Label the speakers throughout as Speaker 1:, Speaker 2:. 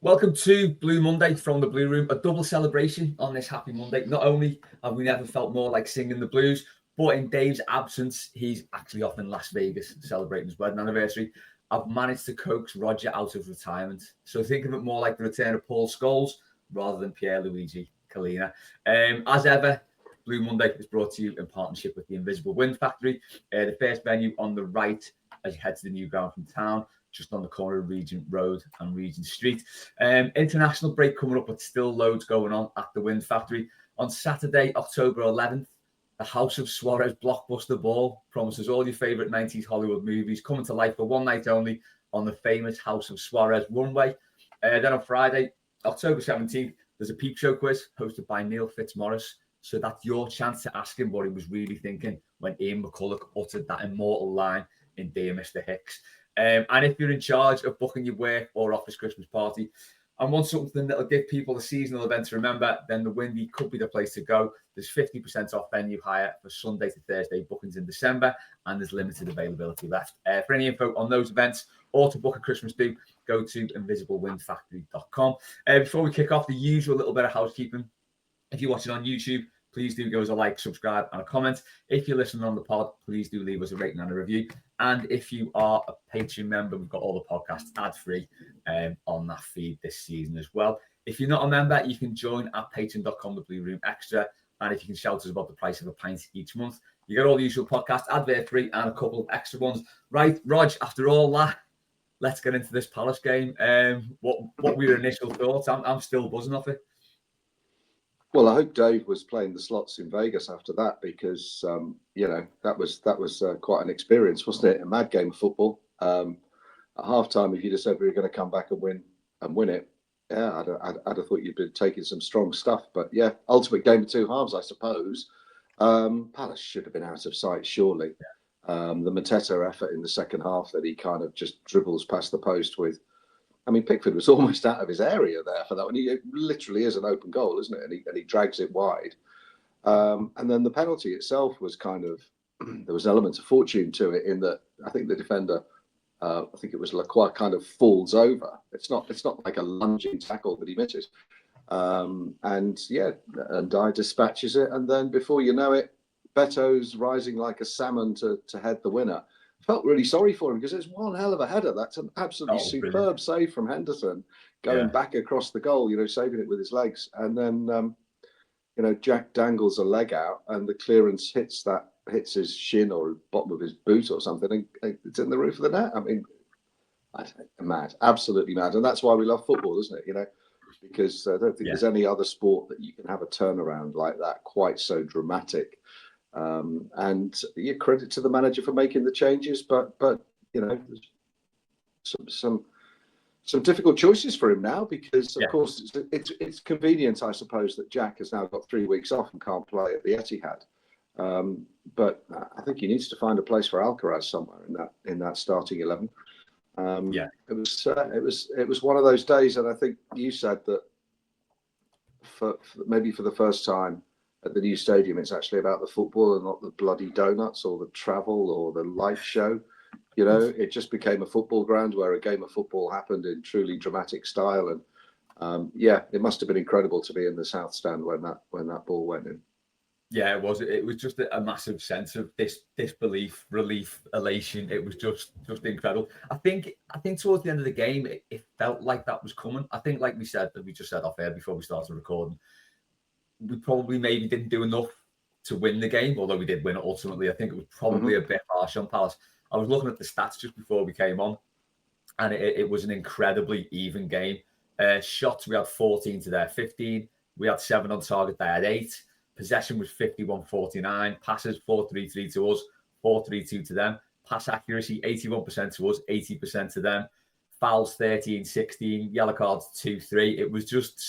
Speaker 1: Welcome to Blue Monday from the Blue Room, a double celebration on this happy Monday. Not only have we never felt more like singing the blues, but in Dave's absence, he's actually off in Las Vegas celebrating his wedding anniversary. I've managed to coax Rodger out of retirement. So think of it more like the return of Paul Scholes rather than Pierluigi Collina. As ever, Blue Monday is brought to you in partnership with the Invisible Wind Factory, the first venue on the right as you head to the new ground from town, just on the corner of Regent Road and Regent Street. International break coming up, but still loads going on at the Wind Factory. On Saturday, October 11th, the House of Suarez blockbuster ball promises all your favourite 90s Hollywood movies coming to life for one night only on the famous House of Suarez runway. Then on Friday, October 17th, there's a peep show quiz hosted by Neil Fitzmaurice. So that's your chance to ask him what he was really thinking when Ian McCulloch uttered that immortal line in Dear Mr. Hicks. And if you're in charge of booking your work or office Christmas party and want something that'll give people a seasonal event to remember, then the Windy could be the place to go. There's 50% off venue hire for Sunday to Thursday bookings in December, and there's limited availability left. For any info on those events or to book a Christmas do, go to invisiblewindfactory.com. Before we kick off, the usual little bit of housekeeping. If you're watching on YouTube, please do give us a like, subscribe, and a comment. If you're listening on the pod, please do leave us a rating and a review. And if you are a Patreon member, we've got all the podcasts ad-free on that feed this season as well. If you're not a member, you can join at patreon.com, the Blue Room Extra. And if you can shout us about the price of a pint each month, you get all the usual podcasts, advert-free, and a couple of extra ones. Right, Rog, after all that, let's get into this Palace game. What were your initial thoughts? I'm still buzzing off it.
Speaker 2: Well, I hope Dave was playing the slots in Vegas after that because, that was quite an experience, wasn't it? A mad game of football. At halftime, if you just said we were going to come back and win it, yeah, I'd have thought you'd been taking some strong stuff. But yeah, ultimate game of two halves, I suppose. Palace should have been out of sight, surely. The Mateta effort in the second half that he kind of just dribbles past the post with. I mean, Pickford was almost out of his area there for that one. It literally is an open goal, isn't it? And he drags it wide. And then the penalty itself was kind of, there was elements of fortune to it in that I think the defender, I think it was Lacroix, kind of falls over. It's not like a lunging tackle that he misses. And Dye dispatches it. And then before you know it, Beto's rising like a salmon to head the winner. Felt really sorry for him because it's one hell of a header. That's an absolutely superb save from Henderson, going back across the goal, saving it with his legs. And then, Jack dangles a leg out and the clearance hits his shin or bottom of his boot or something. And it's in the roof of the net. I mean, mad, absolutely mad. And that's why we love football, isn't it? Because I don't think there's any other sport that you can have a turnaround like that, quite so dramatic. And you credit to the manager for making the changes, but some difficult choices for him now because of course it's convenient, I suppose, that Jack has now got 3 weeks off and can't play at the Etihad. But I think he needs to find a place for Alcaraz somewhere in that starting 11. It was one of those days, and I think you said that for maybe for the first time at the new stadium, it's actually about the football and not the bloody donuts or the travel or the light show. It just became a football ground where a game of football happened in truly dramatic style. And it must have been incredible to be in the South Stand when that ball went in.
Speaker 1: Yeah, it was. It was just a massive sense of disbelief, relief, elation. It was just incredible. I think towards the end of the game, it felt like that was coming. I think, like we just said off air before we started recording, we probably maybe didn't do enough to win the game, although we did win it ultimately. I think it was probably a bit harsh on Palace. I was looking at the stats just before we came on, and it was an incredibly even game. Shots, we had 14 to their 15. We had 7 on target, they had 8. Possession was 51-49. Passes, 4-3-3 to us, 4-3-2 to them. Pass accuracy, 81% to us, 80% to them. Fouls 13-16, yellow cards 2-3. It was just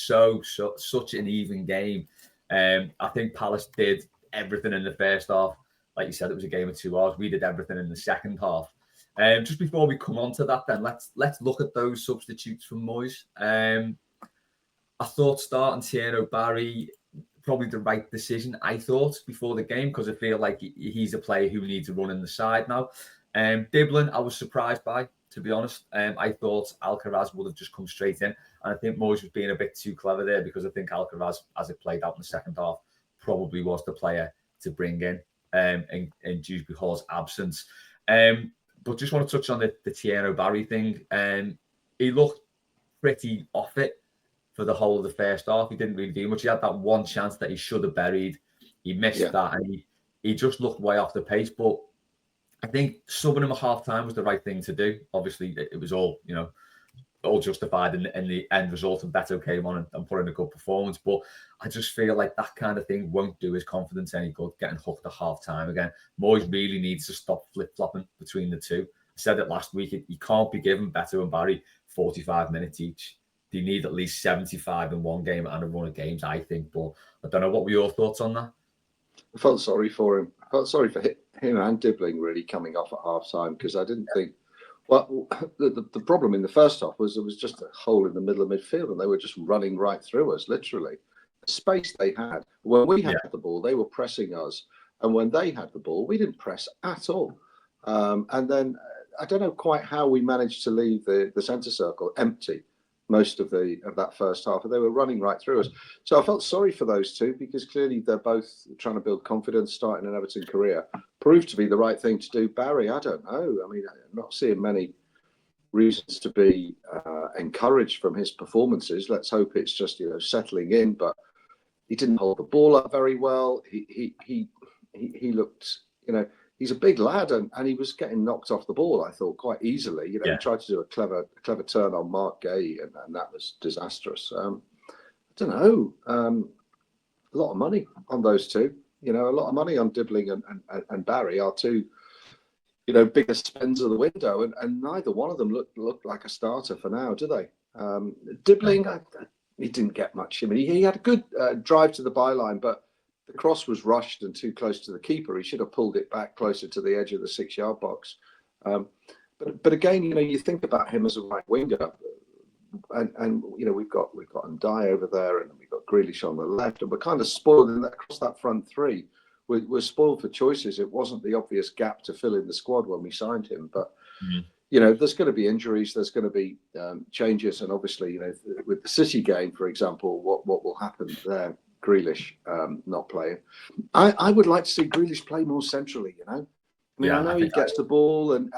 Speaker 1: such an even game. I think Palace did everything in the first half. Like you said, it was a game of 2 hours. We did everything in the second half. Just before we come on to that, then let's look at those substitutes from Moyes. I thought starting Tierno Barry probably the right decision. I thought before the game because I feel like he's a player who needs to run in the side now. Diblin, I was surprised by, to be honest. I thought Alcaraz would have just come straight in. And I think Moyes was being a bit too clever there, because I think Alcaraz, as it played out in the second half, probably was the player to bring in in Dewsbury Hall's absence. But just want to touch on the Thierry Barry thing. He looked pretty off it for the whole of the first half. He didn't really do much. He had that one chance that he should have buried. He missed that, and he just looked way off the pace. But I think subbing him at half time was the right thing to do. Obviously, it was all, all justified in the end result, and Beto came on and put in a good performance. But I just feel like that kind of thing won't do his confidence any good, getting hooked at half time again. Moyes really needs to stop flip-flopping between the two. I said it last week, he can't be giving Beto and Barry 45 minutes each. They need at least 75 in one game and a run of games, I think. But I don't know, what were your thoughts on that?
Speaker 2: I felt sorry for him. I felt sorry for him and Dibbling really coming off at half time, because I didn't think. Well, the problem in the first half was there was just a hole in the middle of midfield, and they were just running right through us, literally. The space they had. When we had the ball, they were pressing us. And when they had the ball, we didn't press at all. And then I don't know quite how we managed to leave the centre circle empty most of that first half, and they were running right through us. So I felt sorry for those two, because clearly they're both trying to build confidence, starting an Everton career. Proved to be the right thing to do. Barry, I don't know. I mean, I'm not seeing many reasons to be encouraged from his performances. Let's hope it's just settling in. But he didn't hold the ball up very well. He looked, he's a big lad, and he was getting knocked off the ball, I thought, quite easily. He tried to do a clever turn on Mark Gay, and that was disastrous. I don't know. A lot of money on those two. A lot of money on Dibbling and Barry, are two, biggest spends of the window, and neither one of them look like a starter for now, do they? Dibbling, he didn't get much. I mean, he had a good drive to the byline, but the cross was rushed and too close to the keeper. He should have pulled it back closer to the edge of the 6-yard box. But again, you think about him as a right winger, and we've got Ndiaye over there, and we've got Grealish on the left, and we're kind of spoiled across that front three. We're spoiled for choices. It wasn't the obvious gap to fill in the squad when we signed him, but there's going to be injuries, there's going to be changes, and obviously, with the City game, for example, what will happen there? Grealish not playing. I would like to see Grealish play more centrally. I know he gets the ball and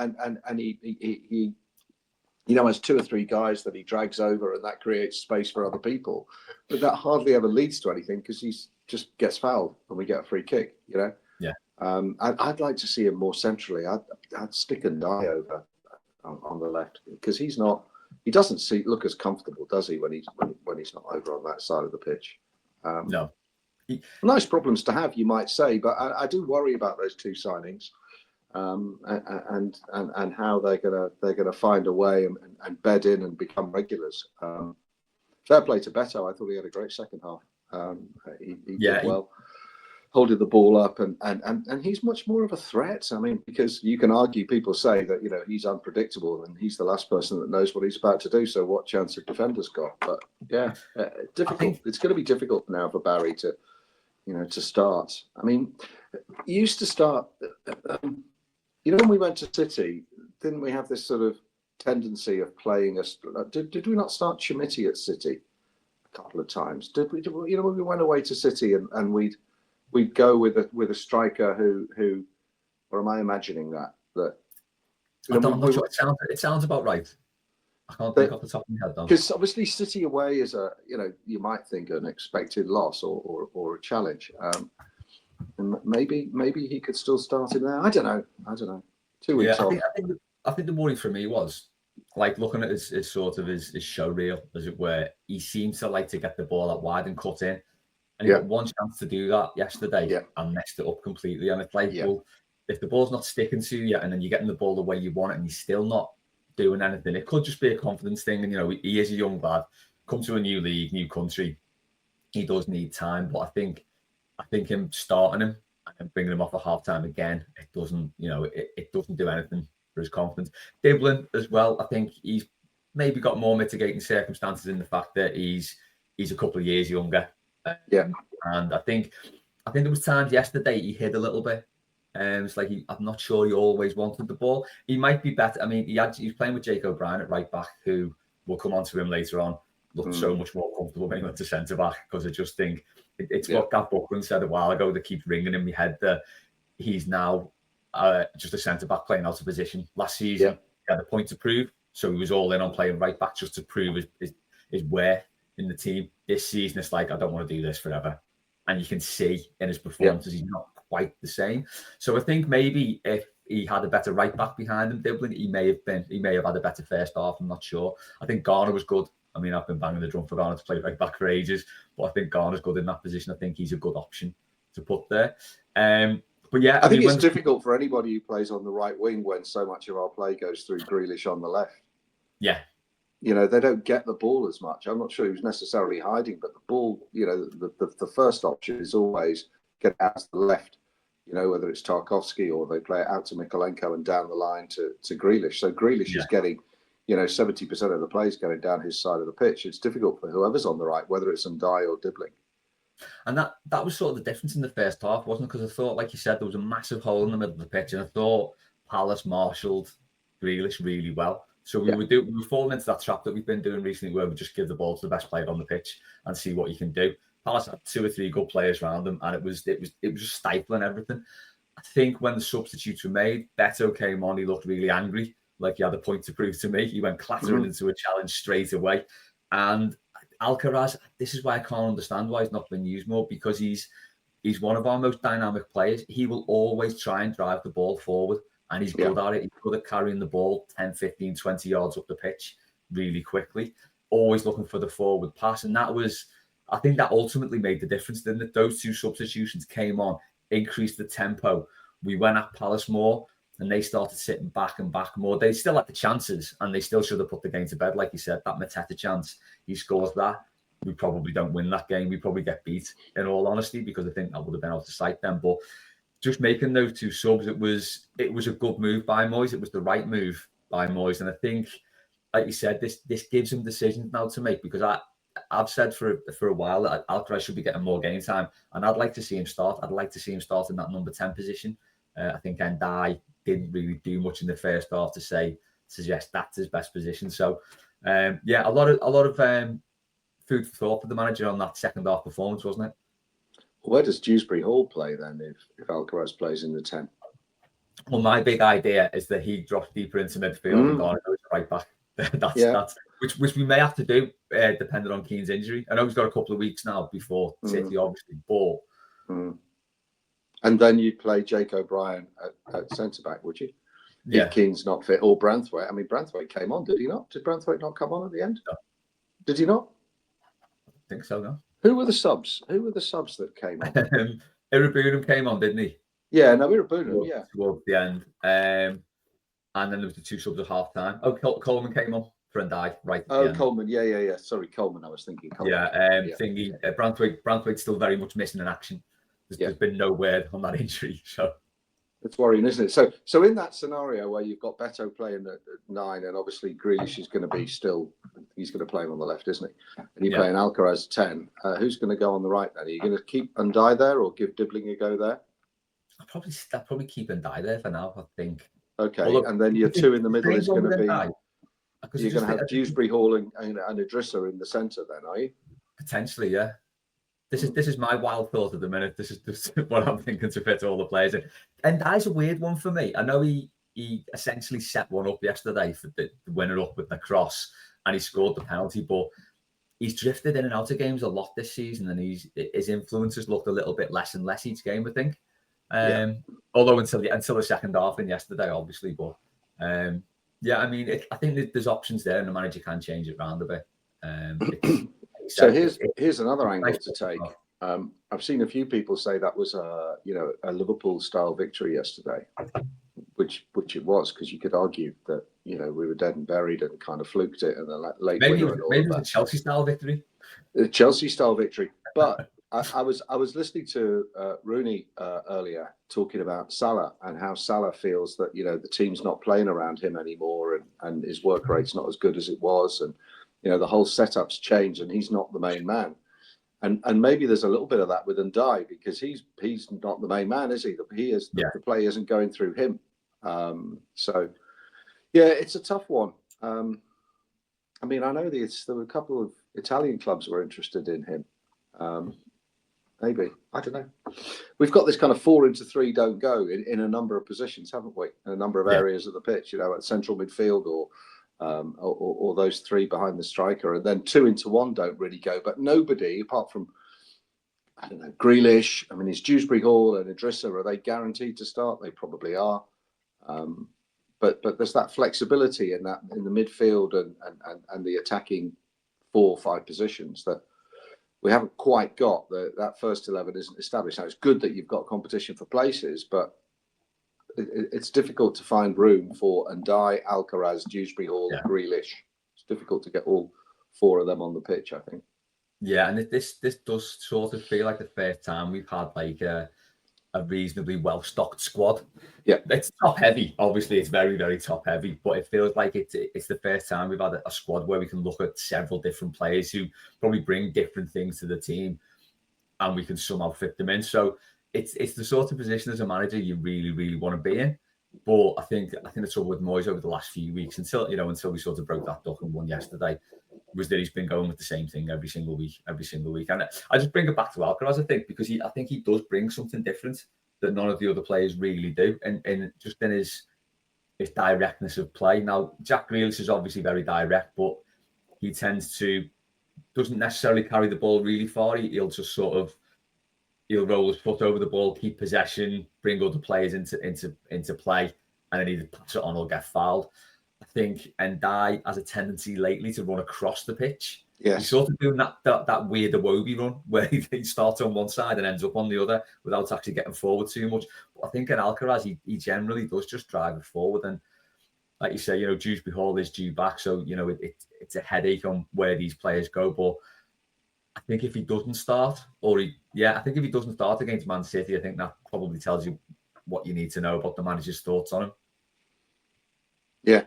Speaker 2: he has 2 or 3 guys that he drags over, and that creates space for other people. But that hardly ever leads to anything, because he just gets fouled and we get a free kick. I'd like to see him more centrally. I'd stick Ndiaye over on the left, because he doesn't look as comfortable, does he, when he's not over on that side of the pitch.
Speaker 1: No.
Speaker 2: Nice problems to have, you might say, but I do worry about those two signings, and how they're gonna find a way and bed in and become regulars. Fair play to Beto. I thought he had a great second half. He did well, holding the ball up, and he's much more of a threat. I mean, because you can argue, people say that he's unpredictable and he's the last person that knows what he's about to do. So what chance have defenders got? But difficult. It's going to be difficult now for Barry to start. I mean, he used to start. When we went to City, didn't we have this sort of tendency of playing us? Did we not start Chimiti at City a couple of times? Did we? When we went away to City and we'd go with a striker who, or am I imagining that?
Speaker 1: I'm not sure. It sounds about right. I can't think off the top of my head, though.
Speaker 2: Because obviously City away is you might think an expected loss or a challenge. And maybe he could still start in there. I don't know. 2 weeks off.
Speaker 1: I think the worry for me was, like, looking at his sort of his show reel, as it were. He seems to like to get the ball out wide and cut in. And he got one chance to do that yesterday and messed it up completely. And it's like, well, if the ball's not sticking to you, and then you're getting the ball the way you want it, and you're still not doing anything, it could just be a confidence thing. And he is a young lad, come to a new league, new country. He does need time, but I think him starting him and bringing him off at half time again, it doesn't, it doesn't do anything for his confidence. Dibbling as well, I think he's maybe got more mitigating circumstances in the fact that he's a couple of years younger. And I think there was times yesterday he hid a little bit. It's like I'm not sure he always wanted the ball. He might be better. I mean, he was playing with Jake O'Brien at right back, who we'll come on to him later on. Looked so much more comfortable when he went to centre back, because I just think it's what Gav Buckland said a while ago that keeps ringing in my head, that he's now just a centre back playing out of position. Last season, he had a point to prove, so he was all in on playing right back just to prove his worth in the team. This season, it's like, I don't want to do this forever. And you can see in his performances, he's not quite the same. So I think maybe if he had a better right back behind him dribbling, he may have had a better first half. I'm not sure. I think Garner was good. I mean, I've been banging the drum for Garner to play right back for ages, but I think Garner's good in that position. I think he's a good option to put there. But yeah,
Speaker 2: I think it's difficult for anybody who plays on the right wing when so much of our play goes through Grealish on the left.
Speaker 1: Yeah.
Speaker 2: You know, they don't get the ball as much. I'm not sure who's necessarily hiding, but the ball, you know, the first option is always get out to the left, you know, whether it's Tarkowski or they play it out to Mikolenko and down the line to Grealish. So Grealish is getting, you know, 70% of the plays going down his side of the pitch. It's difficult for whoever's on the right, whether it's Ndai or Dibbling.
Speaker 1: And that was sort of the difference in the first half, wasn't it? Because I thought, like you said, there was a massive hole in the middle of the pitch, and I thought Palace marshalled Grealish really well. So we were falling into that trap that we've been doing recently, where we just give the ball to the best player on the pitch and see what you can do. Palace had 2 or 3 good players around them, and it was just stifling everything. I think when the substitutes were made, Beto came on. He looked really angry, like he had a point to prove to me. He went clattering into a challenge straight away. And Alcaraz, this is why I can't understand why he's not been used more, because he's one of our most dynamic players. He will always try and drive the ball forward, and he's good at it. He's good at carrying the ball 10, 15, 20 yards up the pitch really quickly, always looking for the forward pass. And I think that ultimately made the difference. Then that those 2 substitutions came on, increased the tempo. We went at Palace more, and they started sitting back and back more. They still had the chances, and they still should have put the game to bed. Like you said, that Mateta chance, he scores that. We probably don't win that game. We probably get beat, in all honesty, because I think that would have been out of sight then. But just making those 2 subs, it was a good move by Moyes. It was the right move by Moyes. And I think, like you said, this gives him decisions now to make, because I've said for a while that Alcaraz should be getting more game time, and I'd like to see him start. I'd like to see him start in that number 10 position. I think Ndai didn't really do much in the first half to suggest that's his best position. So, a lot of food for thought for the manager on that second half performance, wasn't it?
Speaker 2: Where does Dewsbury Hall play then if Alcaraz plays in the 10?
Speaker 1: Well, my big idea is that he drops deeper into midfield and Garner goes right back. That's which we may have to do depending on Keane's injury. I know he's got a couple of weeks now before City, obviously, but.
Speaker 2: And then you'd play Jake O'Brien at centre back, would you?
Speaker 1: Yeah.
Speaker 2: If Keane's not fit, or Branthwaite. I mean, Branthwaite came on, did he not? Did Branthwaite not come on at the end?
Speaker 1: No.
Speaker 2: Did he not?
Speaker 1: I think so, no.
Speaker 2: Who were the subs? Who were the subs that came on?
Speaker 1: Irabunum came on, didn't he?
Speaker 2: Yeah, no, Irabunum,
Speaker 1: towards the end. And then there was the 2 subs at half time. Oh, Coleman came on for Ndai, right?
Speaker 2: Coleman, yeah. Sorry, Coleman. I was thinking Coleman.
Speaker 1: Thingy. Branthwaite's still very much missing in action. There's been no word on that injury, so
Speaker 2: it's worrying, isn't it? So in that scenario where you've got Beto playing at 9, and obviously Grealish is going to be he's going to play on the left, isn't he? And you're playing Alcaraz 10. Who's going to go on the right then? Are you going to keep Ndai there or give Dibbling a go there?
Speaker 1: I'll probably keep Ndai there for now, I think.
Speaker 2: Okay, and then your 2 in the middle is going to be. You're going to have Dewsbury Hall and Idrissa in the centre, then, are you?
Speaker 1: Potentially, yeah. This is my wild thought at the minute. This is what I'm thinking to fit all the players in. And that's a weird one for me. I know he essentially set one up yesterday for the winner up with the cross, and he scored the penalty, but he's drifted in and out of games a lot this season, and his influence has looked a little bit less and less each game, I think. Although until the second half and yesterday, obviously, but I mean, I think there's options there, and the manager can change it around a bit.
Speaker 2: So here's another angle to take. I've seen a few people say that was a Liverpool style victory yesterday, which it was, because you could argue that we were dead and buried and kind of fluked it, and then late winner and all
Speaker 1: maybe
Speaker 2: that.
Speaker 1: A Chelsea style victory.
Speaker 2: The Chelsea style victory, but I was listening to Rooney earlier talking about Salah and how Salah feels that the team's not playing around him anymore, and his work rate's not as good as it was, and the whole setup's changed, and he's not the main man. And maybe there's a little bit of that with Ndai, because he's not the main man, is he? He is the play isn't going through him. So yeah, it's a tough one. I mean, I know there were a couple of Italian clubs were interested in him. Maybe, I don't know. We've got this kind of 4 into 3 don't go in a number of positions, haven't we? In a number of areas of the pitch, at central midfield or those 3 behind the striker, and then 2 into 1 don't really go. But nobody, apart from, I don't know, Grealish. I mean, is Dewsbury Hall and Idrissa, are they guaranteed to start? They probably are. But there's that flexibility in the midfield and the attacking 4 or 5 positions that we haven't quite got. That first 11 isn't established. Now, it's good that you've got competition for places, but it's difficult to find room for Ndai, Alcaraz, Dewsbury Hall, Grealish. It's difficult to get all 4 of them on the pitch, I think.
Speaker 1: Yeah, and this does sort of feel like the first time we've had like a reasonably well-stocked squad.
Speaker 2: Yeah,
Speaker 1: it's top heavy. Obviously, it's very, very top heavy, but it feels like it's the first time we've had a squad where we can look at several different players who probably bring different things to the team, and we can somehow fit them in. So it's the sort of position as a manager you really, really want to be in. But I think the trouble with Moyes over the last few weeks, until we sort of broke that duck and won yesterday, was that he's been going with the same thing every single week. And I just bring it back to Alcaraz, I think, because I think he does bring something different that none of the other players really do, and just in his directness of play. Now, Jack Grealish is obviously very direct, but he doesn't necessarily carry the ball really far. He'll just he'll roll his foot over the ball, keep possession, bring other players into play, and then either pass it on or get fouled. I think Ndai has a tendency lately to run across the pitch.
Speaker 2: Yes.
Speaker 1: He's sort of doing that weird Iwobi run where he starts on one side and ends up on the other without actually getting forward too much. But I think in Alcaraz, he generally does just drive it forward. And like you say, Dewsbury Hall is due back. So, it's a headache on where these players go. But I think if he doesn't start, if he doesn't start against Man City, I think that probably tells you what you need to know about the manager's thoughts on him.
Speaker 2: Yeah.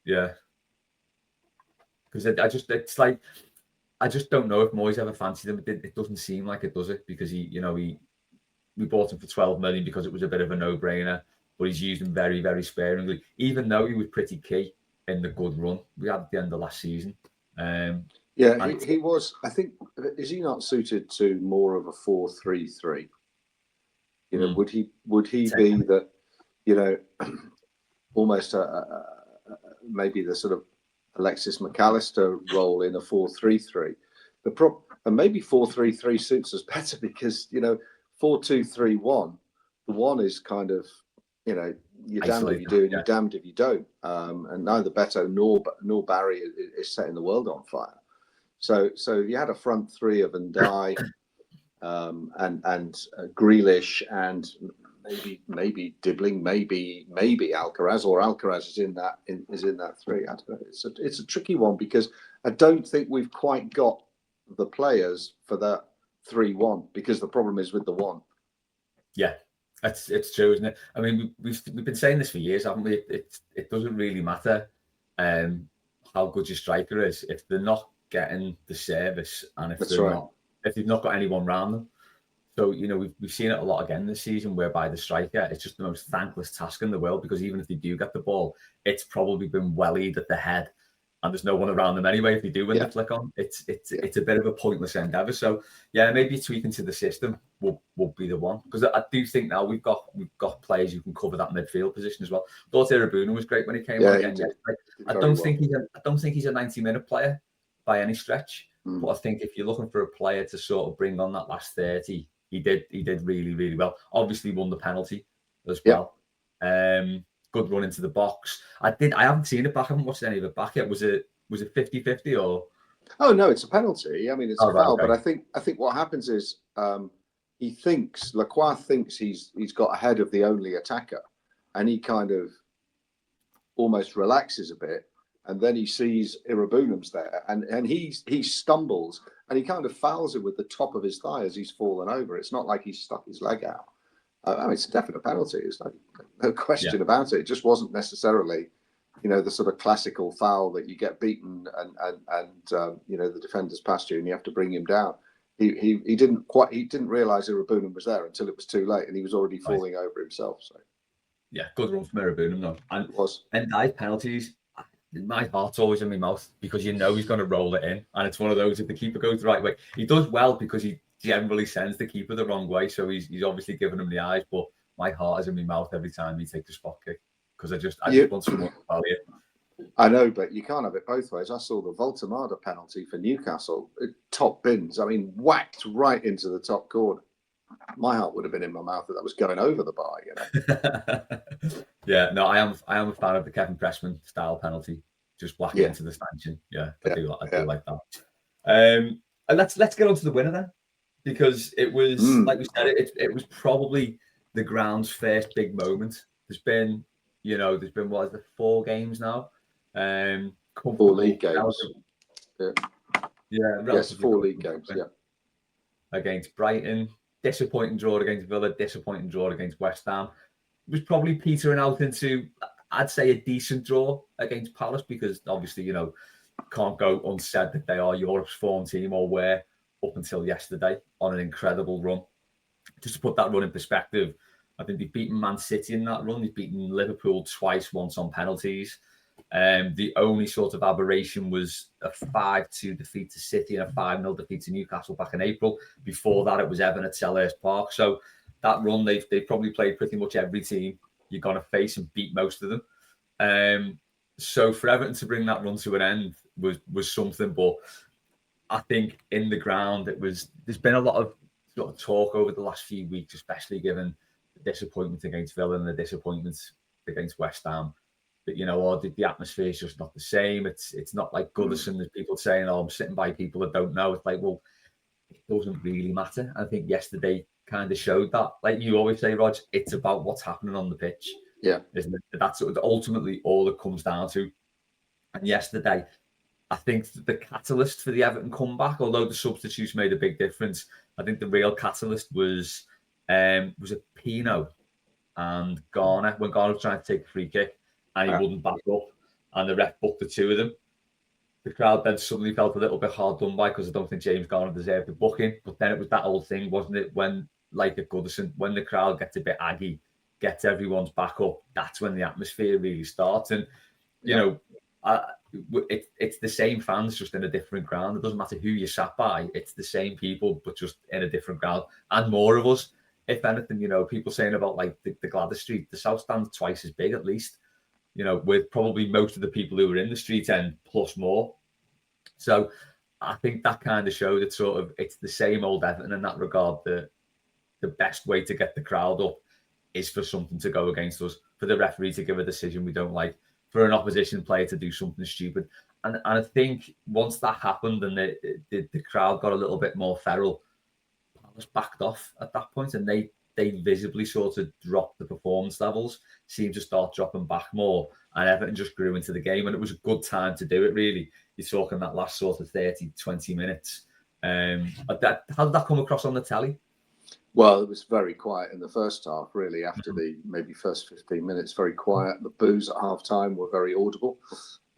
Speaker 1: Yeah. Because I just don't know if Moyes ever fancied him. It doesn't seem like it, does it? Because we bought him for 12 million because it was a bit of a no-brainer, but he's used him very, very sparingly, even though he was pretty key in the good run we had at the end of last season.
Speaker 2: He was. I think, is he not suited to more of a 4-3-3? Would he be that? Almost maybe the sort of Alexis McAllister role in a 4-3-3. And maybe 4-3-3 suits us better because 4-2-3-1. The one is kind of you're damned if you do and you're damned if you don't. And neither Beto nor Barry is setting the world on fire. So you had a front 3 of Ndai and Grealish and maybe Dibbling, maybe Alcaraz, or Alcaraz is in that 3. I don't know. It's a tricky one because I don't think we've quite got the players for that 3-1 because the problem is with the 1.
Speaker 1: Yeah, it's true, isn't it? I mean, we've been saying this for years, haven't we? It doesn't really matter how good your striker is if they're not getting the service and if they've not got anyone around them. So, we've seen it a lot again this season, whereby the striker, it's just the most thankless task in the world, because even if they do get the ball, it's probably been wellied at the head and there's no one around them anyway. If they do win the flick on, it's a bit of a pointless endeavour. So, maybe tweaking to the system will be the one, because I do think now we've got players who can cover that midfield position as well. Thought Irabuna was great when he came on again yesterday. I don't think he's a 90-minute player by any stretch, but I think if you're looking for a player to sort of bring on that last 30, he did really, really well. Obviously won the penalty as well. Good run into the box. I haven't seen it back. I haven't watched any of it back yet. Was it 50-50 or?
Speaker 2: Oh no, it's a penalty. I mean, it's a foul.
Speaker 1: Right, okay.
Speaker 2: But I think what happens is Lacroix thinks he's got ahead of the only attacker, and he kind of almost relaxes a bit, and then he sees Irabunum's there, and he stumbles. And he kind of fouls it with the top of his thigh as he's fallen over. It's not like he's stuck his leg out. I mean, it's a definite penalty. It's no question about it. It just wasn't necessarily, the sort of classical foul that you get beaten and the defender's past you and you have to bring him down. he didn't realise Irabunum was there until it was too late, and he was already falling over himself. So
Speaker 1: yeah, good run from Irabunum though. And
Speaker 2: it was.
Speaker 1: And dive penalties, my heart's always in my mouth because you know he's going to roll it in, and it's one of those, if the keeper goes the right way, he does well because he generally sends the keeper the wrong way, so he's obviously giving him the eyes. But my heart is in my mouth every time he takes a spot kick because I just want someone to value it.
Speaker 2: I know, but you can't have it both ways. I saw the Voltemada penalty for Newcastle, top bins. I mean, whacked right into the top corner. My heart would have been in my mouth that was going over the bar, you
Speaker 1: know. Yeah, no, I am a fan of the Kevin Pressman style penalty, just whacking into the stanchion. Yeah, I do like that. And let's get on to the winner then, because it was like we said, it was probably the ground's first big moment. There's been what is it, 4 games now?
Speaker 2: 4 league games. Yes, 4 league games. Yeah,
Speaker 1: against Brighton. Disappointing draw against Villa, disappointing draw against West Ham. It was probably petering out into, I'd say, a decent draw against Palace because obviously, can't go unsaid that they are Europe's form team or were up until yesterday on an incredible run. Just to put that run in perspective, I think they've beaten Man City in that run. They've beaten Liverpool twice, once on penalties. The only sort of aberration was a 5-2 defeat to City and a 5-0 defeat to Newcastle back in April. Before that, it was Everton at Selhurst Park. So that run, they've probably played pretty much every team you're going to face and beat most of them. So for Everton to bring that run to an end was something. But I think in the ground, there's been a lot of sort of talk over the last few weeks, especially given the disappointment against Villa and the disappointment against West Ham. But the atmosphere is just not the same. It's not like Goodison. There's people saying, "Oh, I'm sitting by people that don't know." It's like, well, it doesn't really matter. I think yesterday kind of showed that. Like you always say, Rodger, it's about what's happening on the pitch.
Speaker 2: Yeah,
Speaker 1: isn't it? That's ultimately all it comes down to. And yesterday, I think the catalyst for the Everton comeback, although the substitutes made a big difference, I think the real catalyst was a Pino and Garner when Garner was trying to take a free kick. And he wouldn't back up, and the ref booked the 2 of them. The crowd then suddenly felt a little bit hard done by because I don't think James Garner deserved the booking. But then it was that old thing, wasn't it? When, like at Goodison, when the crowd gets a bit aggy, gets everyone's back up, that's when the atmosphere really starts. And, it's the same fans, just in a different ground. It doesn't matter who you sat by. It's the same people, but just in a different ground. And more of us. If anything, people saying about like the Gladys Street, the South Stand's twice as big at least. With probably most of the people who were in the street end plus more. So I think that kind of showed it's the same old Everton in that regard, that the best way to get the crowd up is for something to go against us, for the referee to give a decision we don't like, for an opposition player to do something stupid. And I think once that happened and the crowd got a little bit more feral, I was backed off at that point, and they visibly sort of dropped the performance levels, seemed to start dropping back more, and Everton just grew into the game, and it was a good time to do it, really. You're talking that last sort of 30, 20 minutes. How did that come across on the telly?
Speaker 2: Well, it was very quiet in the first half, really, after the maybe first 15 minutes, very quiet. The boos at half-time were very audible.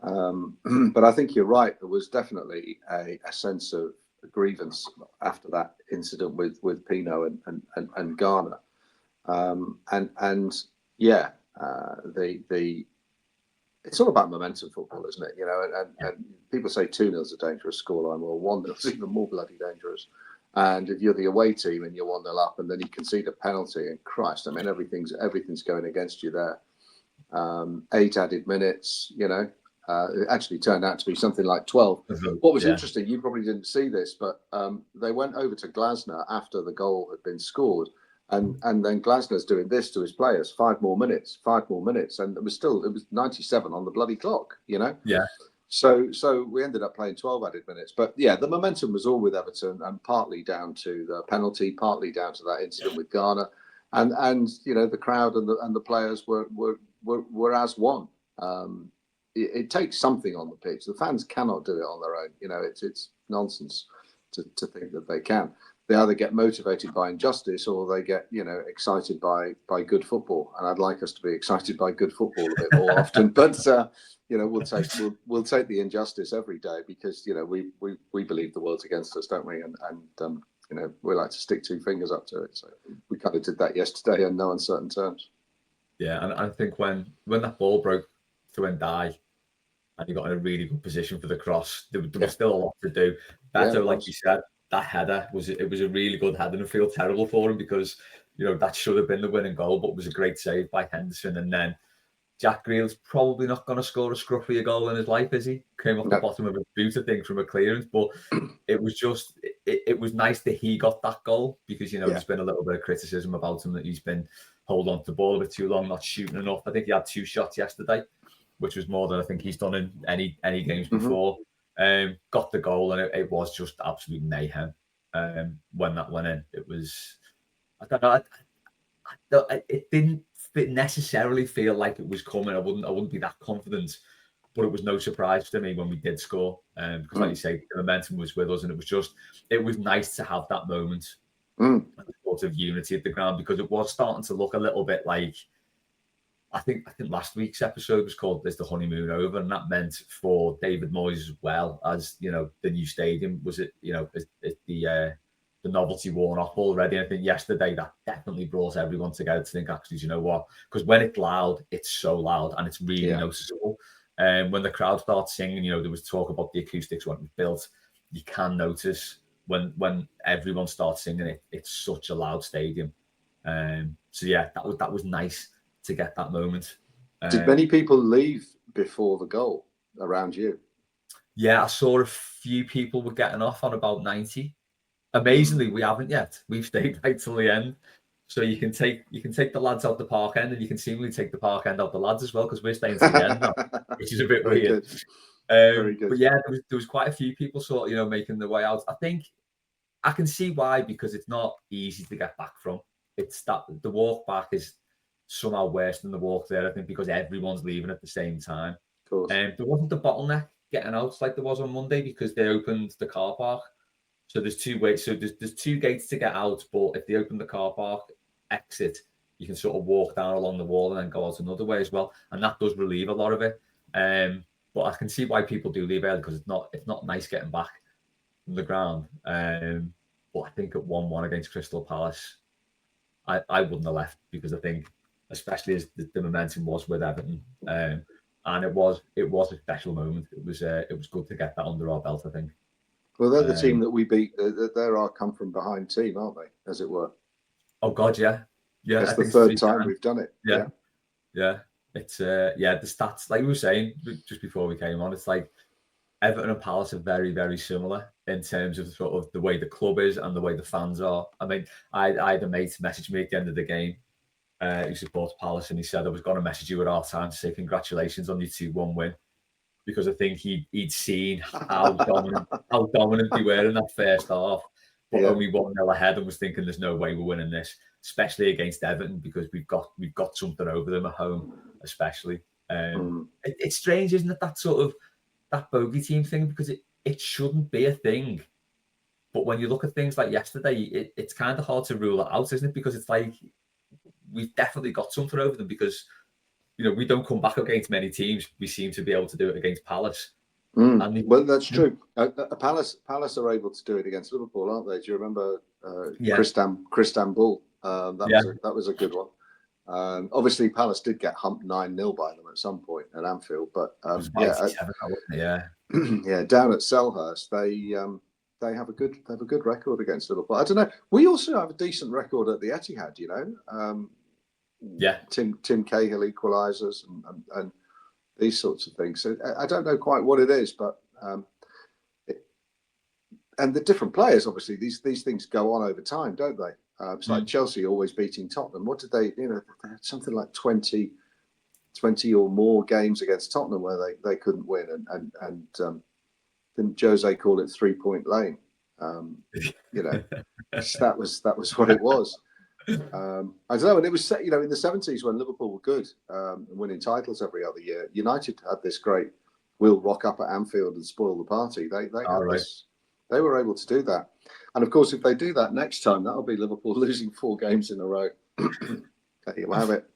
Speaker 2: But I think you're right. There was definitely a sense of grievance after that incident with Pino and Garner, it's all about momentum football, isn't it? And people say 2-0 is a dangerous scoreline. Well, 1-0 is even more bloody dangerous. And if you're the away team and you're 1-0 up, and then you concede a penalty, and Christ, I mean, everything's going against you there. 8 added minutes, it actually turned out to be something like 12. What was interesting, you probably didn't see this, but they went over to Glasner after the goal had been scored, and then Glasner's doing this to his players: 5 more minutes, and it was 97 on the bloody clock, Yeah. So we ended up playing 12 added minutes, but yeah, the momentum was all with Everton, and partly down to the penalty, partly down to that incident with Garner, and the crowd and the players were as one. It takes something on the pitch. The fans cannot do it on their own. It's nonsense to think that they can. they either get motivated by injustice or they get, excited by good football. And I'd like us to be excited by good football a bit more often. But we'll take the injustice every day because we believe the world's against us, don't we? And we like to stick two fingers up to it. So we kind of did that yesterday in no uncertain terms.
Speaker 1: Yeah, and I think when that ball broke to Ndai and he got in a really good position for the cross, there was still a lot to do. Beto, like you said, that header was a really good header, and I feel terrible for him because that should have been the winning goal, but it was a great save by Henderson. And then Jack Grealish probably not going to score a scruffier goal in his life, is he? Came off the bottom of his boot, I think, from a clearance. But it was just, it was nice that he got that goal because, there's been a little bit of criticism about him that he's been holding on to the ball a bit too long, not shooting enough. I think he had 2 shots yesterday, which was more than I think he's done in any games before. Got the goal, and it was just absolute mayhem when that went in. It was, I don't know, it didn't necessarily feel like it was coming. I wouldn't be that confident, but it was no surprise to me when we did score. Because like you say, the momentum was with us, and it was nice to have that moment and sort of unity at the ground, because it was starting to look a little bit like, I think last week's episode was called "Is the Honeymoon Over?" and that meant for David Moyes as well as the new stadium was the novelty worn off already. I think yesterday that definitely brought everyone together to think, actually, you know what? Because when it's loud, it's so loud and it's really noticeable. And when the crowd starts singing, there was talk about the acoustics when it was built. You can notice when everyone starts singing it's such a loud stadium. So yeah, that was nice to get that moment.
Speaker 2: Did many people leave before the goal around you?
Speaker 1: Yeah, I saw a few people were getting off on about 90. Amazingly, we haven't yet. We've stayed right till the end, so you can take the lads out the park end, and you can seemingly take the park end out the lads as well, because we're staying to the end now, which is a bit weird. Very good. But yeah, there was quite a few people sort of making their way out. I think I can see why, because it's not easy to get back from. It's that the walk back is somehow worse than the walk there, I think, because everyone's leaving at the same time.
Speaker 2: Of course.
Speaker 1: There wasn't the bottleneck getting out like there was on Monday, because they opened the car park. So there's 2 ways. So there's 2 gates to get out, but if they open the car park exit, you can sort of walk down along the wall and then go out another way as well, and that does relieve a lot of it. But I can see why people do leave early, because it's not nice getting back from the ground. But I think at 1-1 against Crystal Palace, I wouldn't have left, because I think, especially as the momentum was with Everton, and it was a special moment. It was good to get that under our belt, I think.
Speaker 2: Well, they're the team that we beat. They're our come from behind team, aren't they? As it were.
Speaker 1: Oh God, yeah.
Speaker 2: It's the 3rd time we've done it.
Speaker 1: Yeah. It's the stats, like we were saying just before we came on, it's like Everton and Palace are very, very similar in terms of sort of the way the club is and the way the fans are. I mean, I had a mate message me at the end of the game who supports Palace, and he said, I was going to message you at half time to say congratulations on your 2-1 win, because I think he'd seen how dominant they were in that first half, but only 1-0 ahead, and was thinking there's no way we're winning this, especially against Everton, because we've got something over them at home, especially. It's strange, isn't it, that sort of that bogey team thing, because it shouldn't be a thing. But when you look at things like yesterday, it's kind of hard to rule it out, isn't it? Because it's like we've definitely got something over them, because we don't come back against many teams. We seem to be able to do it against Palace.
Speaker 2: Well, that's true. Palace are able to do it against Liverpool, aren't they? Do you remember Istanbul? That was a good one. Obviously, Palace did get humped 9-0 by them at some point at Anfield, but down at Selhurst, they have a good record against Liverpool. I don't know. We also have a decent record at the Etihad, Tim Cahill equalises and these sorts of things. So I don't know quite what it is, but and the different players, obviously, these things go on over time, don't they? It's like Chelsea always beating Tottenham. What did they? They had something like 20 or more games against Tottenham where they couldn't win, and didn't Jose call it 3-point lane? That was what it was. I don't know, and it was in the 70s when Liverpool were good and winning titles every other year. United had this great, we'll rock up at Anfield and spoil the party. They They were able to do that. And of course, if they do that next time, that'll be Liverpool losing 4 games in a row. There you have it.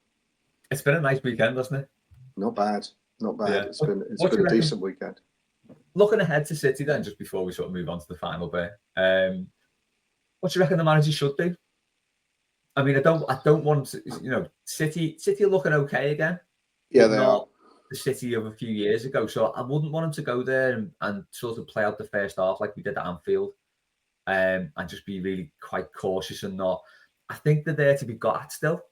Speaker 1: It's been a nice weekend, hasn't it?
Speaker 2: Not bad. Not bad.
Speaker 1: Yeah.
Speaker 2: It's been a decent weekend.
Speaker 1: Looking ahead to City then, just before we sort of move on to the final bit, what do you reckon the manager should do? I mean, I don't want to, City are looking okay again.
Speaker 2: Yeah, they are.
Speaker 1: The City of a few years ago. So I wouldn't want him to go there and sort of play out the first half like we did at Anfield, and just be really quite cautious and not. I think they're there to be got at still,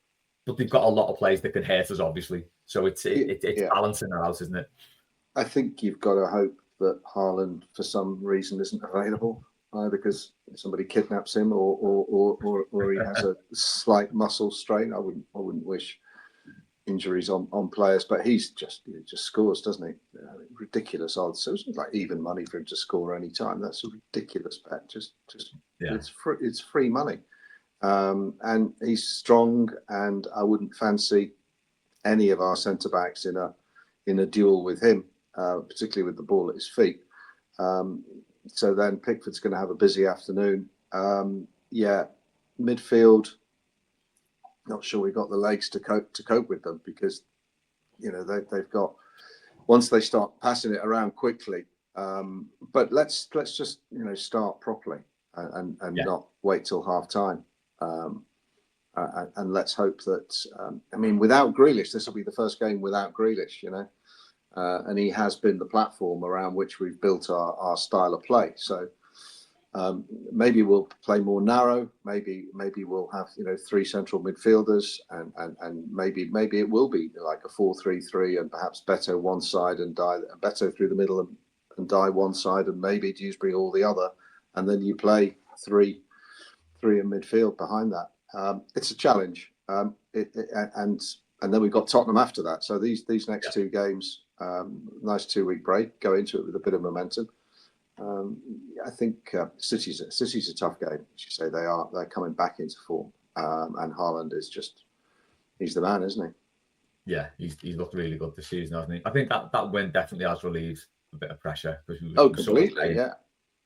Speaker 1: but they've got a lot of players that can hurt us, obviously. So it's balancing that out, isn't it?
Speaker 2: I think you've got to hope that Haaland, for some reason, isn't available, either because somebody kidnaps him or he has a slight muscle strain. I wouldn't wish injuries on players, but he just scores, doesn't he? Ridiculous odds. So it's like even money for him to score any time. That's a ridiculous bet. It's free money. And he's strong, and I wouldn't fancy any of our centre backs in a duel with him, particularly with the ball at his feet. So then Pickford's going to have a busy afternoon. Midfield. Not sure we've got the legs to cope with them, because they've got, once they start passing it around quickly. But let's just start properly and not wait till half time. And let's hope that without Grealish, this will be the first game without Grealish, and he has been the platform around which we've built our style of play. So maybe we'll play more narrow. Maybe we'll have 3 central midfielders, and maybe it will be like a 4-3-3, and perhaps Beto one side and Beto through the middle and Die one side, and maybe Dewsbury all the other, and then you play three in midfield behind that. It's a challenge, and then we've got Tottenham after that. So these next 2 games, nice 2-week break, go into it with a bit of momentum. I think City's a tough game, as you say. They're coming back into form, and Haaland is he's the man, isn't he?
Speaker 1: Yeah, he's looked really good this season, hasn't he? I think that win definitely has relieved a bit of pressure.
Speaker 2: Completely,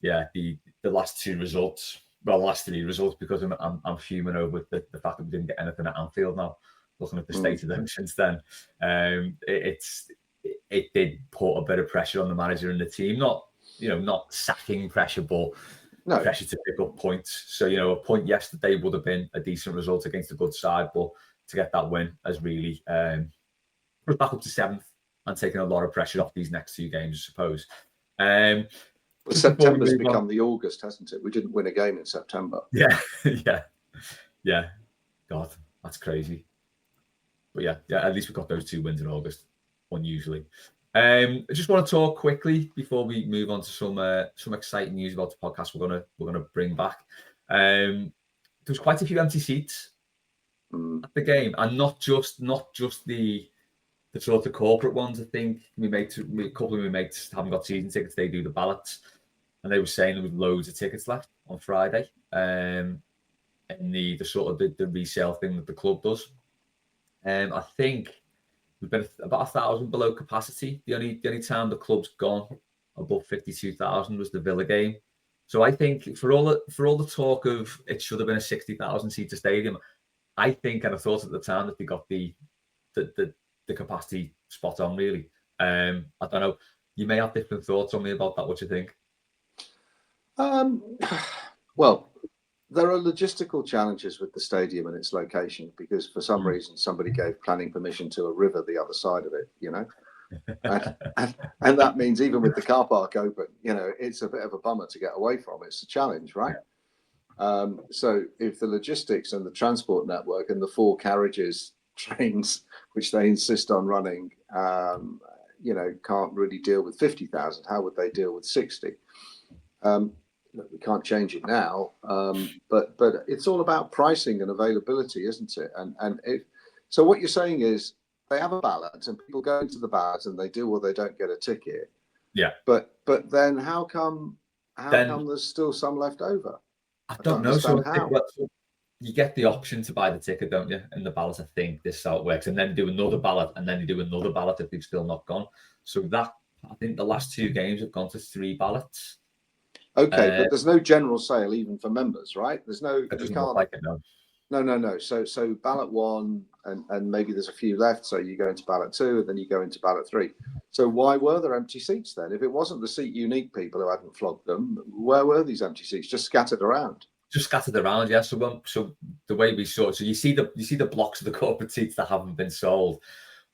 Speaker 1: yeah. The last 2 results, well, the last 3 results, because I'm fuming over the fact that we didn't get anything at Anfield now. Looking at the state of them since then, it did put a bit of pressure on the manager and the team. Not sacking pressure, but pressure to pick up points. So, a point yesterday would have been a decent result against a good side, but to get that win has really put us back up to 7th and taken a lot of pressure off these next 2 games, I suppose.
Speaker 2: September's become the August, hasn't it? We didn't win a game in September.
Speaker 1: Yeah. God, that's crazy. But yeah, at least we got those 2 wins in August, unusually. I just want to talk quickly before we move on to some exciting news about the podcast we're gonna bring back. There was quite a few empty seats at the game, and not just the sort of corporate ones. I think a couple of my mates haven't got season tickets. They do the ballots, and they were saying there was loads of tickets left on Friday. And the sort of the resale thing that the club does. I think we've been about 1,000 below capacity. The only time the club's gone above 52,000 was the Villa game. So I think for all the talk of it should have been a 60,000 seater stadium, I think, and I thought at the time, that they got the capacity spot on, really. I don't know. You may have different thoughts on me about that. What do you think?
Speaker 2: Well, there are logistical challenges with the stadium and its location, because for some reason somebody gave planning permission to a river the other side of it, and that means even with the car park open, it's a bit of a bummer to get away from. It's a challenge, right? So if the logistics and the transport network and the 4 carriages, trains, which they insist on running, can't really deal with 50,000, how would they deal with 60? We can't change it now, but it's all about pricing and availability, isn't it? So what you're saying is they have a ballot, and people go into the ballot and they do or they don't get a ticket.
Speaker 1: Yeah.
Speaker 2: But then how come there's still some left over?
Speaker 1: I don't know. So you get the option to buy the ticket, don't you? In the ballot, I think this is how it works, and then do another ballot, and then you do another ballot if they've still not gone. So that, I think the last 2 games have gone to 3 ballots.
Speaker 2: Okay, but there's no general sale even for members, right? There's no.
Speaker 1: It
Speaker 2: You
Speaker 1: doesn't look
Speaker 2: can't.
Speaker 1: like it, no.
Speaker 2: No. So ballot one, and maybe there's a few left. So you go into ballot two, and then you go into ballot three. So why were there empty seats then? If it wasn't the seat unique people who hadn't flogged them, where were these empty seats? Just scattered around.
Speaker 1: Just scattered around, yeah. So the way we saw it, so you see the blocks of the corporate seats that haven't been sold.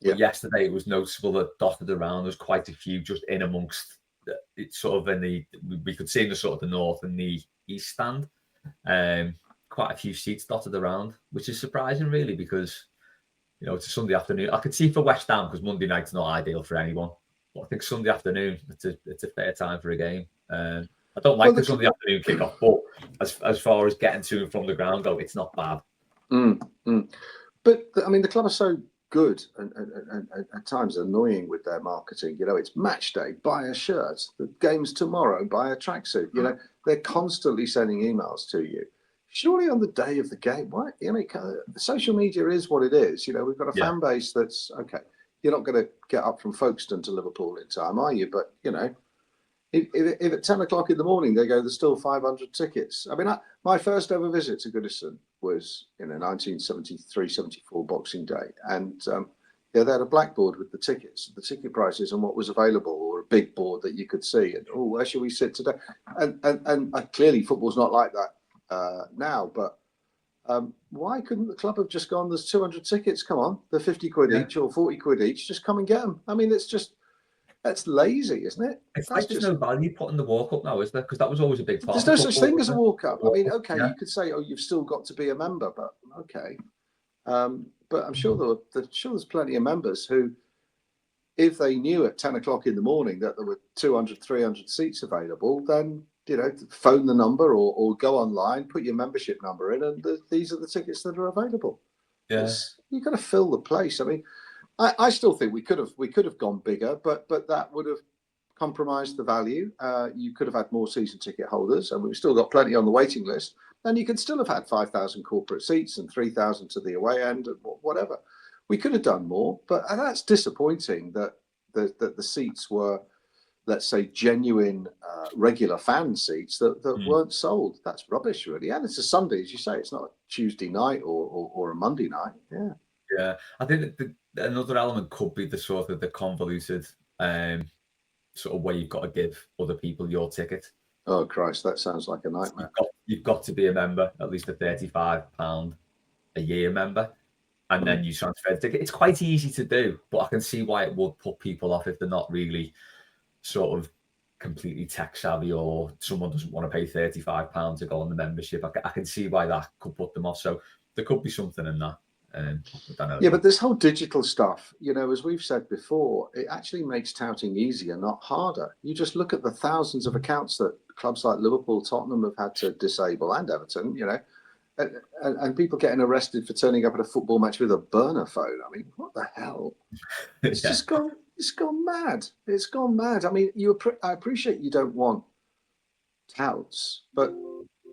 Speaker 1: But yesterday it was noticeable that dotted around there's quite a few just in amongst. It's sort of in the we could see in the sort of the north and the east stand. Quite a few seats dotted around, which is surprising, really, because it's a Sunday afternoon. I could see for West Ham because Monday night's not ideal for anyone, but I think Sunday afternoon it's a fair time for a game. I don't like the Sunday afternoon kickoff, but as far as getting to and from the ground, though, it's not bad.
Speaker 2: But I mean, the club are so good and at times annoying with their marketing. It's match day, buy a shirt. The game's tomorrow, buy a tracksuit. They're constantly sending emails to you. Surely on the day of the game, why? Social media is what it is. We've got a fan base that's okay. You're not going to get up from Folkestone to Liverpool in time, are you? But if at 10 o'clock in the morning they go, there's still 500 tickets. I mean, my first ever visit to Goodison was 1973-74 Boxing Day, and they had a blackboard with the tickets, the ticket prices, and what was available, or a big board that you could see. And where should we sit today? And clearly, football's not like that now. But why couldn't the club have just gone? There's 200 tickets. Come on, they're 50 quid each or 40 quid each. Just come and get them. I mean, that's lazy, isn't it?
Speaker 1: It's like there's no value putting the walk up now, is there? Because that was always a big part.
Speaker 2: There's no such thing as a walk up. I mean, okay, you could say, you've still got to be a member, but okay. But I'm sure there's plenty of members who, if they knew at 10 o'clock in the morning that there were 200, 300 seats available, then phone the number or go online, put your membership number in, and these are the tickets that are available.
Speaker 1: Yes,
Speaker 2: you've got to fill the place. I mean, I still think we could have gone bigger, but that would have compromised the value. You could have had more season ticket holders, and we've still got plenty on the waiting list. And you could still have had 5,000 corporate seats and 3,000 to the away end, and whatever. We could have done more, but that's disappointing that the seats were, let's say, genuine regular fan seats that weren't sold. That's rubbish, really. And it's a Sunday, as you say. It's not a Tuesday night or a Monday night.
Speaker 1: Yeah. I think that another element could be the sort of the convoluted sort of way you've got to give other people your ticket.
Speaker 2: Oh Christ, that sounds like a nightmare.
Speaker 1: You've got to be a member, at least a £35 a year member, and then you transfer the ticket. It's quite easy to do, but I can see why it would put people off if they're not really sort of completely tech savvy, or someone doesn't want to pay £35 to go on the membership. I can see why that could put them off. So there could be something in that. I don't know.
Speaker 2: Yeah, but this whole digital stuff, as we've said before, it actually makes touting easier, not harder. You just look at the thousands of accounts that clubs like Liverpool, Tottenham have had to disable, and Everton, and people getting arrested for turning up at a football match with a burner phone. I mean, what the hell? It's just gone. It's gone mad. It's gone mad. I mean, I appreciate you don't want touts, but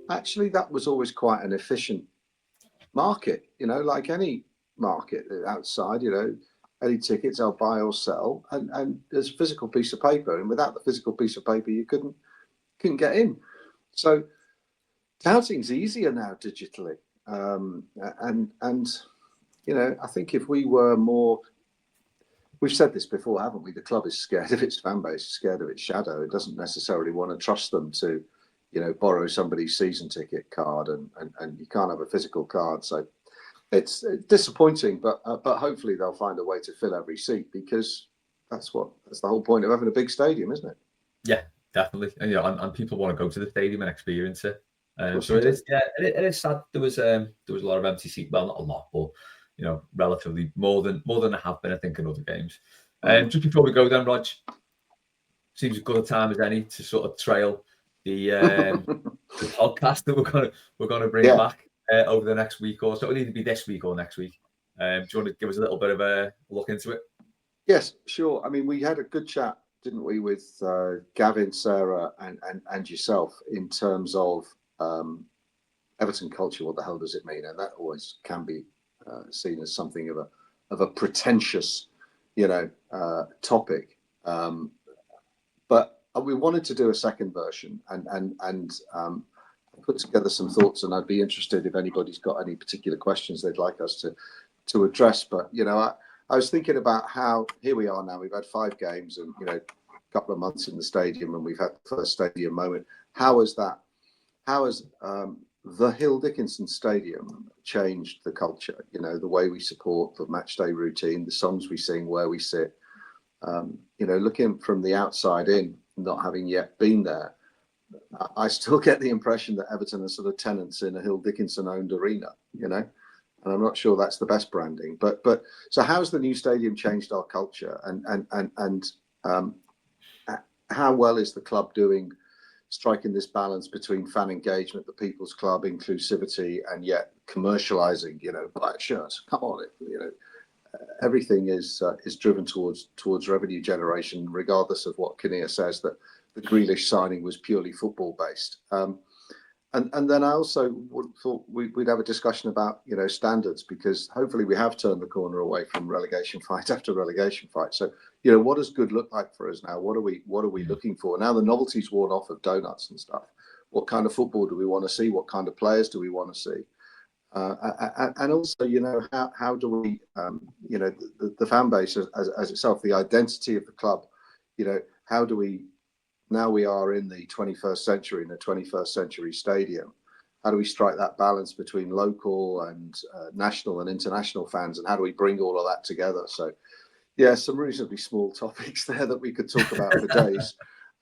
Speaker 2: actually, that was always quite an efficient market, like any market outside, any tickets I'll buy or sell, and there's a physical piece of paper, and without the physical piece of paper you couldn't get in. So touting's easier now digitally, and I think if we were more, we've said this before, haven't we? The club is scared of its fan base, scared of its shadow. It doesn't necessarily want to trust them to borrow somebody's season ticket card, and you can't have a physical card. So it's disappointing, but hopefully they'll find a way to fill every seat, because that's the whole point of having a big stadium, isn't it?
Speaker 1: Yeah, definitely. And and people want to go to the stadium and experience it. So it is. Yeah, it is sad. There was a lot of empty seats. Well, not a lot, but relatively more than there have been, I think, in other games. Just before we go, then, Rog, seems as good a time as any to sort of trail the podcast that we're gonna bring back over the next week or so. It'll either be this week or next week. Do you want to give us a little bit of a look into it?
Speaker 2: Yes, sure. I mean, we had a good chat, didn't we, with Gavin, Sarah, and yourself, in terms of Everton culture. What the hell does it mean? And that always can be seen as something of a pretentious, topic. But we wanted to do a second version and put together some thoughts, and I'd be interested if anybody's got any particular questions they'd like us to address. But I was thinking about how here we are now. We've had 5 games and a couple of months in the stadium, and we've had the first stadium moment. How has the Hill Dickinson Stadium changed the culture? The way we support the match day routine, the songs we sing, where we sit. Looking from the outside in, not having yet been there, I still get the impression that Everton are sort of tenants in a Hill Dickinson owned arena, and I'm not sure that's the best branding. But so how's the new stadium changed our culture, and how well is the club doing striking this balance between fan engagement, the people's club, inclusivity, and yet commercializing, black shirts? Come on, everything is driven towards revenue generation, regardless of what Kinnear says that the Grealish signing was purely football based. And then I also thought we'd have a discussion about standards, because hopefully we have turned the corner away from relegation fight after relegation fight. So what does good look like for us now? What are we looking for now? The novelty's worn off of donuts and stuff. What kind of football do we want to see? What kind of players do we want to see? And also, how do we, the fan base as itself, the identity of the club, how do we, now we are in the 21st century, in the 21st century stadium, how do we strike that balance between local and national and international fans, and how do we bring all of that together? So, yeah, some reasonably small topics there that we could talk about for days.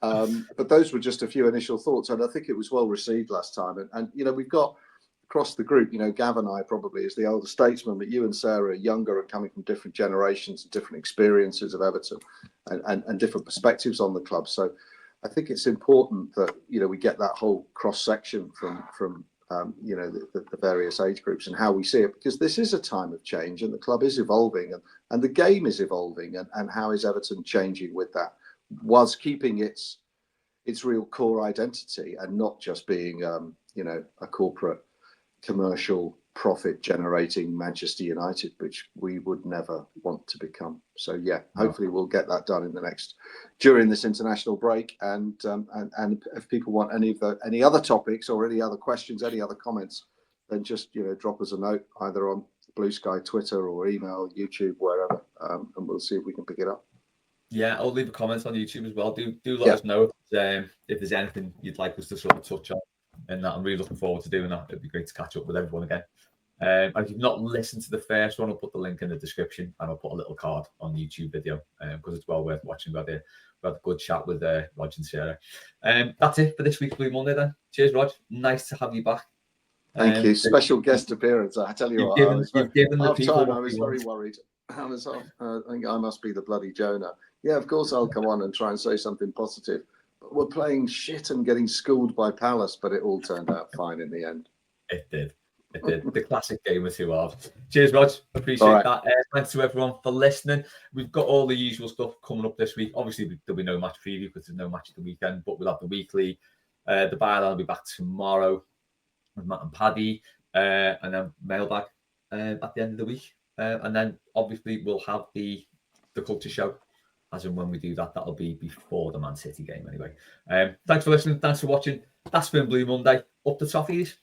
Speaker 2: But those were just a few initial thoughts, and I think it was well received last time. And we've got across the group, Gav and I probably as the older statesman, but you and Sarah are younger and coming from different generations and different experiences of Everton and different perspectives on the club. So I think it's important that we get that whole cross section from the various age groups and how we see it, because this is a time of change and the club is evolving and the game is evolving, and how is Everton changing with that, whilst keeping its real core identity and not just being a corporate commercial profit generating Manchester United, which we would never want to become. So yeah, hopefully we'll get that done during this international break. And if people want any other topics or any other questions, any other comments, then just drop us a note either on Blue Sky, Twitter, or email, YouTube, wherever, and we'll see if we can pick it up.
Speaker 1: Yeah, I'll leave a comment on YouTube as well. Do let us know if there's anything you'd like us to sort of touch on, and that I'm really looking forward to doing that. It'd be great to catch up with everyone again. And if you've not listened to the first one, I'll put the link in the description, and I'll put a little card on the YouTube video because it's well worth watching. We had a good chat with Rodger and Sarah. That's it for this week's Blue Monday then. Cheers, Rog. Nice to have you back.
Speaker 2: Thank you. Special guest appearance. I tell you what,
Speaker 1: you've given the people
Speaker 2: time, I was very worried. I think I must be the bloody Jonah. Yeah, of course I'll come on and try and say something positive. But we're playing shit and getting schooled by Palace, but it all turned out fine in the end.
Speaker 1: It did. The classic game of 2 halves. Cheers, Rog. Appreciate that. Thanks to everyone for listening. We've got all the usual stuff coming up this week. Obviously, there'll be no match preview because there's no match at the weekend, but we'll have the weekly. The byline will be back tomorrow with Matt and Paddy, and then mailbag at the end of the week. And then, obviously, we'll have the culture show. As in when we do that, that'll be before the Man City game anyway. Thanks for listening. Thanks for watching. That's been Blue Monday. Up the Toffees.